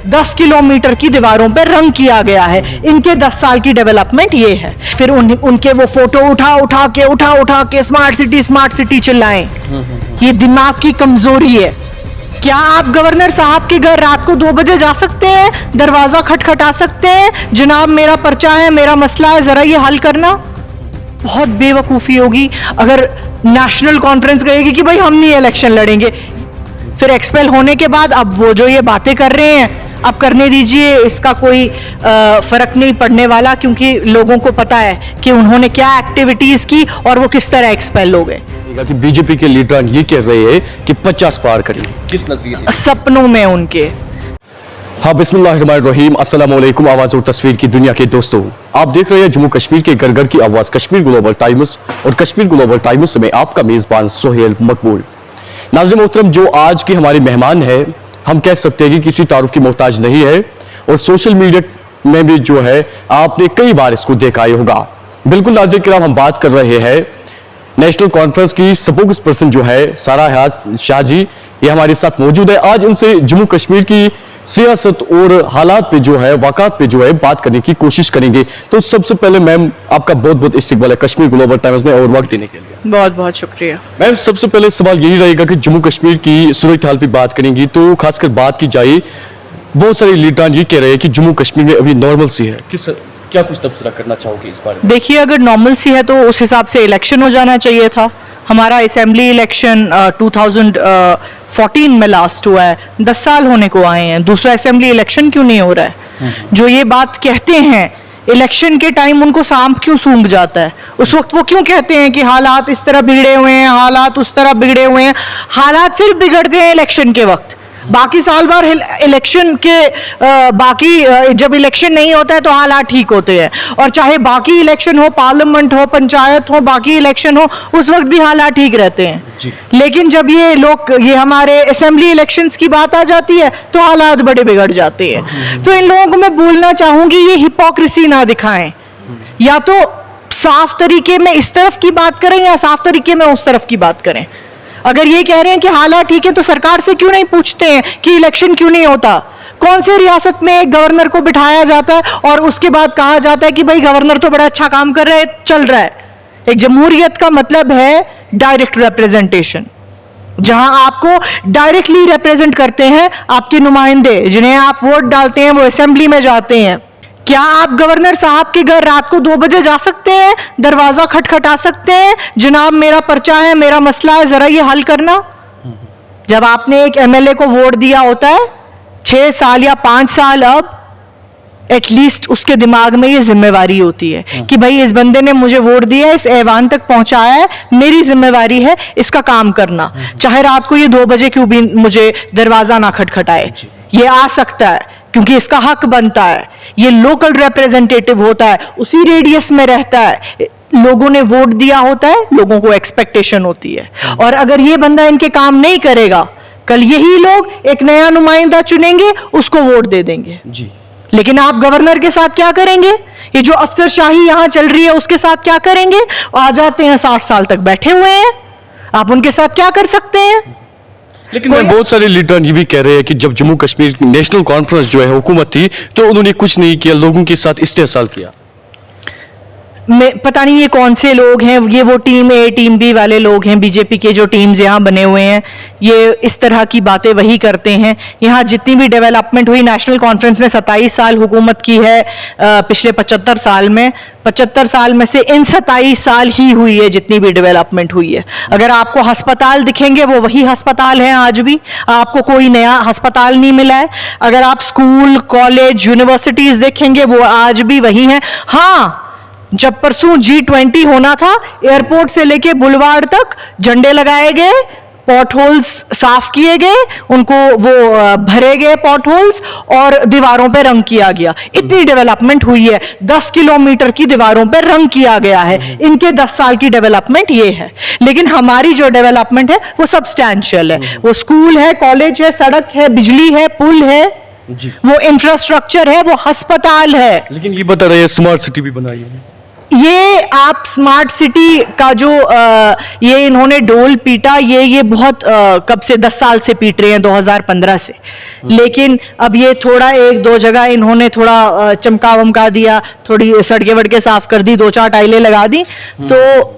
10 kilometre की दीवारों पर रंग किया गया है। इनके 10 साल की डेवलपमेंट ये है। फिर उनके वो फोटो उठा उठा के स्मार्ट सिटी चिल्लाएं। ये दिमाग की कमजोरी है। क्या आप गवर्नर साहब के घर रात को 2 बजे जा सकते हैं, दरवाजा खटखटा सकते हैं, जनाब मेरा पर्चा है, मेरा मसला है, जरा ये हल करना? बहुत बेवकूफी होगी अगर नेशनल कॉन्फ्रेंस कहेगी कि भाई हम नहीं इलेक्शन लड़ेंगे। फिर एक्सपेल होने के बाद अब वो जो ये बातें कर रहे हैं, अब करने दीजिए, इसका कोई फर्क नहीं पड़ने वाला, क्योंकि लोगों को पता है कि उन्होंने क्या एक्टिविटीज की और वो किस तरह एक्सपेल हो गए। कि बीजेपी के लीडर ये कह रहे हैं कि 50 पार करेंगे, किस नजरिए से? सपनों में उनके। हाँ, बिस्मिल्लाहिर्रहमानिर्रहीम, अस्सलाम वालेकुम। आवाज और तस्वीर की दुनिया के दोस्तों, आप देख रहे हैं जम्मू कश्मीर के घर घर की आवाज, कश्मीर ग्लोबल टाइम्स, और कश्मीर ग्लोबल टाइम्स में आपका मेजबान सोहेल मकबूल। नाज़रीन मोहतरम, जो आज के हमारे मेहमान है, हम कह सकते हैं कि किसी तारुफ की मोहताज नहीं है, और सोशल मीडिया में भी जो है आपने कई बार इसको देखा ही होगा। बिल्कुल नाज़रीन किराम, हम बात कर रहे हैं नेशनल कॉन्फ्रेंस की स्पोक्स पर्सन जो है सारा हयात शाह जी, ये हमारे साथ मौजूद है। आज इनसे जम्मू कश्मीर की सियासत और हालात पे जो है, वाक़ात पे जो है बात करने की कोशिश करेंगे। तो सबसे पहले मैम, आपका बहुत बहुत इस्तकबाल है कश्मीर ग्लोबल टाइम्स में और वक्त देने के लिए। बहुत बहुत शुक्रिया मैम। सबसे पहले सवाल यही रहेगा कि जम्मू कश्मीर की सूरत हाल पे बात करेंगी तो खासकर बात की जाए, बहुत सारे लीडर ये कह रहे हैं कि जम्मू कश्मीर में अभी नॉर्मल सी है, क्या कुछ तबसरा करना चाहोगे इस बारे में? देखिए, अगर नॉर्मल सी है तो उस हिसाब से इलेक्शन हो जाना चाहिए था। हमारा असेंबली इलेक्शन 2014 में लास्ट हुआ है, 10 साल होने को आए हैं, दूसरा असेंबली इलेक्शन क्यों नहीं हो रहा है? जो ये बात कहते हैं इलेक्शन के टाइम, उनको सांप क्यों सूंघ जाता है? उस वक्त वो क्यों कहते हैं कि हालात इस तरह बिगड़े हुए हैं, हालात उस तरह बिगड़े हुए हैं? हालात सिर्फ बिगड़ते हैं इलेक्शन के वक्त, बाकी साल भर इलेक्शन के जब इलेक्शन नहीं होता है तो हालात ठीक होते हैं। और चाहे बाकी इलेक्शन हो, पार्लियामेंट हो, पंचायत हो, बाकी इलेक्शन हो, उस वक्त भी हालात ठीक रहते हैं। लेकिन जब ये हमारे असेंबली इलेक्शंस की बात आ जाती है तो हालात बड़े बिगड़ जाते हैं। तो इन लोगों को मैं बोलना चाहूंगी, ये हिपोक्रेसी ना दिखाएं, या तो साफ तरीके में इस तरफ की बात करें या साफ तरीके में उस तरफ की बात करें। अगर ये कह रहे हैं कि हालात ठीक है तो सरकार से क्यों नहीं पूछते हैं कि इलेक्शन क्यों नहीं होता? कौन से रियासत में एक गवर्नर को बिठाया जाता है और उसके बाद कहा जाता है कि भाई गवर्नर तो बड़ा अच्छा काम कर रहा है, चल रहा है? एक जमहूरियत का मतलब है डायरेक्ट रिप्रेजेंटेशन, जहां आपको डायरेक्टली रिप्रेजेंट करते हैं आपके नुमाइंदे, जिन्हें आप वोट डालते हैं, वो असेंबली में जाते हैं। क्या आप गवर्नर साहब के घर रात को 2 बजे जा सकते हैं, दरवाजा खटखटा सकते हैं, जनाब मेरा पर्चा है, मेरा मसला है, जरा ये हल करना? जब आपने एक एमएलए को वोट दिया होता है 6 साल या 5 साल, अब एटलीस्ट उसके दिमाग में ये जिम्मेवारी होती है कि भाई इस बंदे ने मुझे वोट दिया, इस ऐवान तक पहुंचाया है, मेरी जिम्मेवारी है इसका काम करना, चाहे रात को ये 2 बजे क्यों भी मुझे दरवाजा ना खटखटाए। ये आ सकता है क्योंकि इसका हक बनता है। ये लोकल रिप्रेजेंटेटिव होता है, उसी रेडियस में रहता है, लोगों ने वोट दिया होता है, लोगों को एक्सपेक्टेशन होती है। और अगर ये बंदा इनके काम नहीं करेगा, कल यही लोग एक नया नुमाइंदा चुनेंगे, उसको वोट दे देंगे जी। लेकिन आप गवर्नर के साथ क्या करेंगे? ये जो अफसरशाही यहां चल रही है उसके साथ क्या करेंगे? आ जाते हैं 60 साल तक बैठे हुए हैं, आप उनके साथ क्या कर सकते हैं? लेकिन बहुत सारे लीडर ये भी कह रहे हैं कि जब जम्मू कश्मीर नेशनल कॉन्फ्रेंस जो है हुकूमत थी तो उन्होंने कुछ नहीं किया, लोगों के साथ इस्तेहसाल किया। पता नहीं ये कौन से लोग हैं, ये वो टीम ए टीम बी वाले लोग हैं, बीजेपी के जो टीम्स यहाँ बने हुए हैं, ये इस तरह की बातें वही करते हैं। यहाँ जितनी भी डेवलपमेंट हुई, नेशनल कॉन्फ्रेंस ने 27 साल हुकूमत की है, पिछले 75 साल में, 75 साल में से इन 27 साल ही हुई है जितनी भी डेवलपमेंट हुई है। अगर आपको अस्पताल दिखेंगे वो वही अस्पताल हैं, आज भी आपको कोई नया अस्पताल नहीं मिला है। अगर आप स्कूल, कॉलेज, यूनिवर्सिटीज देखेंगे वो आज भी वही हैं। हाँ, जब परसों G20 होना था, एयरपोर्ट से लेके बुलवाड़ तक झंडे लगाए गए, पॉट होल्स साफ किए गए, उनको वो भरे गए पॉट होल्स, और दीवारों पे रंग किया गया। इतनी डेवलपमेंट हुई है, 10 किलोमीटर की दीवारों पे रंग किया गया है। इनके 10 साल की डेवलपमेंट ये है। लेकिन हमारी जो डेवलपमेंट है वो सब्सटैंशियल है। वो स्कूल है, कॉलेज है, सड़क है, बिजली है, पुल है, वो इंफ्रास्ट्रक्चर है, वो अस्पताल है। लेकिन ये बता रहे हैं स्मार्ट सिटी भी बनाई है। ये आप स्मार्ट सिटी का जो ये इन्होंने डोल पीटा, ये बहुत कब से 10 साल से पीट रहे हैं, 2015 से। लेकिन अब ये थोड़ा एक दो जगह इन्होंने थोड़ा चमका वमका दिया, थोड़ी सड़के वड़के साफ कर दी, 2-4 टाइलें लगा दी, तो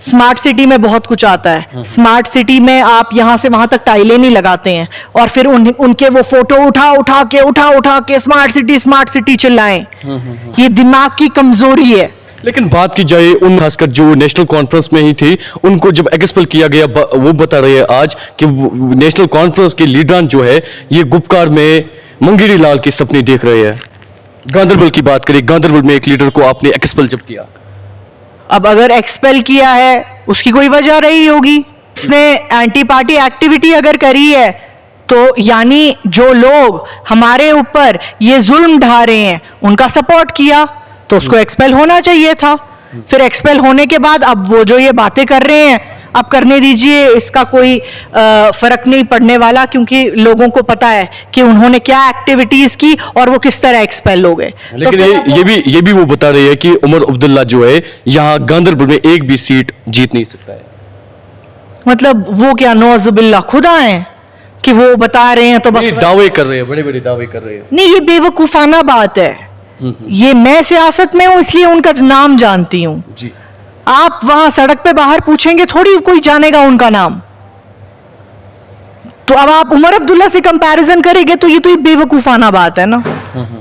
स्मार्ट सिटी में बहुत कुछ आता है। स्मार्ट सिटी में आप यहां से वहां तक टाइलें नहीं लगाते हैं और फिर उनके वो फोटो उठा के स्मार्ट सिटी चिल्लाएं। ये दिमाग की कमजोरी है। लेकिन बात की जाए उन खासकर जो नेशनल कॉन्फ्रेंस में ही थे, उनको जब एक्सपेल किया गया, वो बता रहे हैं आज कि नेशनल कॉन्फ्रेंस के लीडर जो है ये गुपकार में मंगेरी लाल के सपने देख रहे हैं। गांधरबल की बात करें, गांधरबल में एक लीडर को आपने एक्सपेल जब किया, अब अगर एक्सपेल किया है उसकी कोई वजह रही होगी, उसने एंटी पार्टी एक्टिविटी अगर करी है तो यानी जो लोग हमारे ऊपर ये जुल्म ढा रहे हैं उनका सपोर्ट किया, तो उसको एक्सपेल होना चाहिए था। फिर एक्सपेल होने के बाद अब वो जो ये बातें कर रहे हैं, अब करने दीजिए, इसका कोई फर्क नहीं पड़ने वाला, क्योंकि लोगों को पता है कि उन्होंने क्या एक्टिविटीज की और वो किस तरह एक्सपेल हो गए। लेकिन तो ये भी वो बता रहे हैं कि उमर अब्दुल्ला जो है यहाँ गांधरबल में एक भी सीट जीत नहीं सकता है। मतलब वो क्या नौजुबिल्ला खुदा हैं कि वो बता रहे हैं, तो बस दावे कर रहे हैं, बड़े बड़े दावे कर रहे हैं। नहीं, ये बेवकूफाना बात है। ये मैं सियासत में हूं इसलिए उनका नाम जानती हूं जी। आप वहां सड़क पे बाहर पूछेंगे थोड़ी कोई जानेगा उनका नाम। तो अब आप उमर अब्दुल्ला से कंपैरिजन करेंगे तो ये बेवकूफाना बात है ना,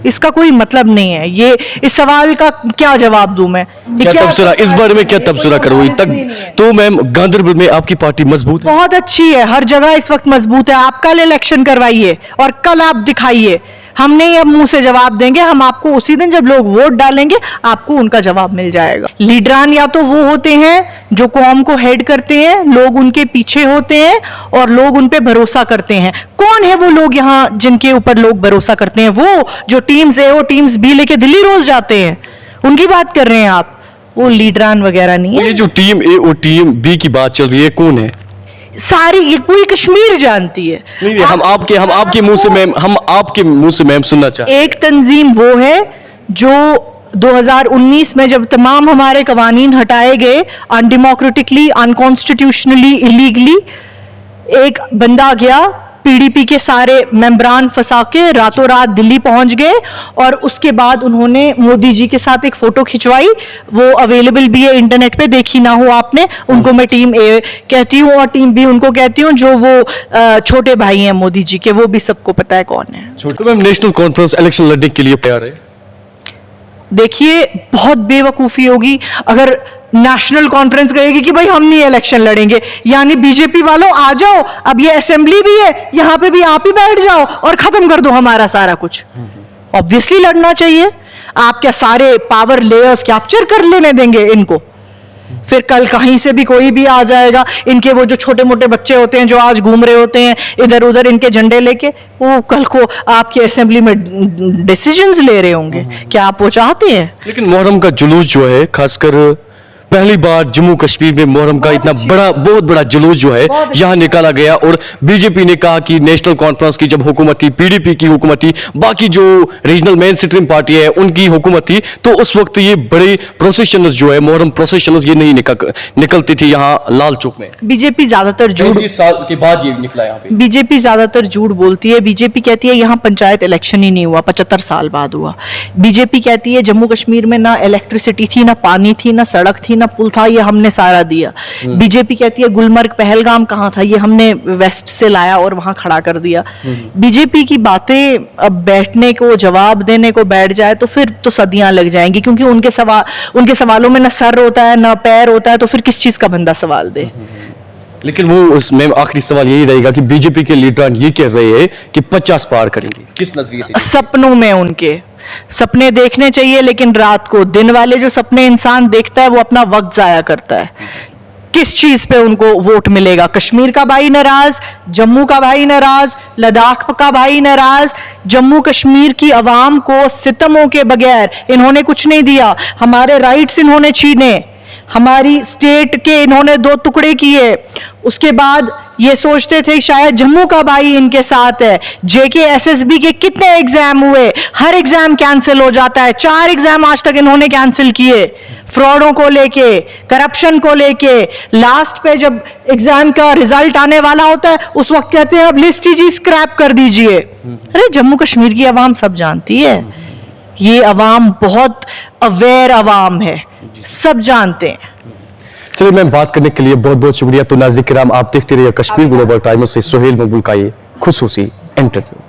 इसका कोई मतलब नहीं है। ये इस सवाल का क्या जवाब दूं मैं? क्या तबसरा इस बारे में क्या तबसरा करोगी तक? तो मैम गांधरबल में आपकी पार्टी मजबूत है? बहुत अच्छी है, हर जगह इस वक्त मजबूत है। आप कल इलेक्शन करवाइए और कल आप दिखाइए, हम नहीं अब मुंह से जवाब देंगे, हम आपको उसी दिन जब लोग वोट डालेंगे आपको उनका जवाब मिल जाएगा। लीडरान या तो वो होते हैं जो कौम को हेड करते हैं, लोग उनके पीछे होते हैं और लोग उन पे भरोसा करते हैं। कौन है वो लोग यहाँ जिनके ऊपर लोग भरोसा करते हैं? वो जो टीम्स ए और टीम्स बी लेके दिल्ली रोज जाते हैं, उनकी बात कर रहे हैं आप? वो लीडरान वगैरह नहीं है। ये जो टीम ए और टीम बी की बात चल रही है, कौन है? सारी ये पूरी कश्मीर जानती है। नहीं, हम आपके मुंह से मैम सुनना चाहते। एक तंजीम वो है जो 2019 में जब तमाम हमारे कवानीन हटाए गए अनडेमोक्रेटिकली, अनकॉन्स्टिट्यूशनली, इलीगली, एक बंदा गया पीडीपी के सारे मेंबरान फंसा के रातों रात दिल्ली पहुंच गए और उसके बाद उन्होंने मोदी जी के साथ एक फोटो खिंचवाई, वो अवेलेबल भी है इंटरनेट पे, देखी ना हो आपने। उनको मैं टीम ए कहती हूँ और टीम बी उनको कहती हूँ, जो वो छोटे भाई हैं मोदी जी के, वो भी सबको पता है कौन है। छोटे मैम नेशनल कॉन्फ्रेंस इलेक्शन लड़ने के लिए तैयार है? देखिए बहुत बेवकूफी होगी अगर नेशनल कॉन्फ्रेंस कहेगी कि भाई हम नहीं इलेक्शन लड़ेंगे, यानी बीजेपी वालों आ जाओ, अब ये असेंबली भी है, यहां पे भी आप ही बैठ जाओ और खत्म कर दो हमारा सारा कुछ। ऑब्वियसली लड़ना चाहिए। आप क्या सारे पावर लेयर्स कैप्चर कर लेने देंगे इनको? फिर कल कहीं से भी कोई भी आ जाएगा, इनके वो जो छोटे मोटे बच्चे होते हैं जो आज घूम रहे होते हैं इधर उधर इनके झंडे लेके, वो कल को आपकी असेंबली में डिसीजंस ले रहे होंगे। क्या आप वो चाहते हैं? लेकिन मुहर्रम का जुलूस जो है, खासकर पहली बार जम्मू कश्मीर में मुहर्रम का इतना बहुत बड़ा जुलूस जो है यहाँ निकाला गया और बीजेपी ने कहा कि नेशनल कॉन्फ्रेंस की जब हुकूमत थी, पीडीपी की हुकूमत थी, बाकी जो रीजनल मेन स्ट्रीम पार्टी है उनकी हुकूमत थी, तो उस वक्त ये बड़े प्रोसेशनस जो है मुहर्रम प्रोसेशनस ये नहीं निकलती थी यहाँ लाल चौक में। बीजेपी ज्यादातर झूठ, 30 साल के बाद ये निकला यहाँ पे। बीजेपी ज्यादातर झूठ बोलती है। बीजेपी कहती है यहाँ पंचायत इलेक्शन ही नहीं हुआ, 75 साल बाद हुआ। बीजेपी कहती है जम्मू कश्मीर में ना इलेक्ट्रिसिटी थी, ना पानी थी, ना सड़क थी, ना पुल था, ये हमने सारा दिया। बीजेपी कहती है गुलमर्ग पहलगाम कहाँ था, ये हमने वेस्ट से लाया और वहां खड़ा कर दिया। बीजेपी की बातें अब बैठने को, जवाब देने को बैठ जाए तो फिर तो सदियां लग जाएंगी, क्योंकि उनके सवालों में ना सर होता है ना पैर होता है, तो फिर किस चीज का बंदा सवाल दे। लेकिन वो उसमें आखिरी सवाल यही रहेगा कि बीजेपी के लीडर ये कह रहे हैं कि 50 पार करेंगे, किस नजरिए से? सपनों में उनके सपने देखने चाहिए, लेकिन रात को। दिन वाले जो सपने इंसान देखता है वो अपना वक्त जाया करता है। किस चीज पे उनको वोट मिलेगा? कश्मीर का भाई नाराज, जम्मू का भाई नाराज, लद्दाख का भाई नाराज। जम्मू कश्मीर की आवाम को सितमों के बगैर इन्होंने कुछ नहीं दिया, हमारे राइट्स इन्होंने छीने। हमारी स्टेट के इन्होंने 2 टुकड़े किए। उसके बाद ये सोचते थे शायद जम्मू का भाई इनके साथ है। जेके एसएसबी के कितने एग्जाम हुए, हर एग्जाम कैंसिल हो जाता है। 4 एग्जाम आज तक इन्होंने कैंसिल किए, फ्रॉडों को लेके, करप्शन को लेके। लास्ट पे जब एग्जाम का रिजल्ट आने वाला होता है उस वक्त कहते हैं अब लिस्ट ही स्क्रैप कर दीजिए। अरे जम्मू कश्मीर की आवाम सब जानती है, ये आवाम बहुत अवेयर आवाम है, सब जानते हैं। चलिए मैम, बात करने के लिए बहुत बहुत शुक्रिया। तो नाज़रीन किराम, आप देखते रहिए कश्मीर ग्लोबल टाइम्स से सुहेल मकबूल का ये खुसूसी इंटरव्यू।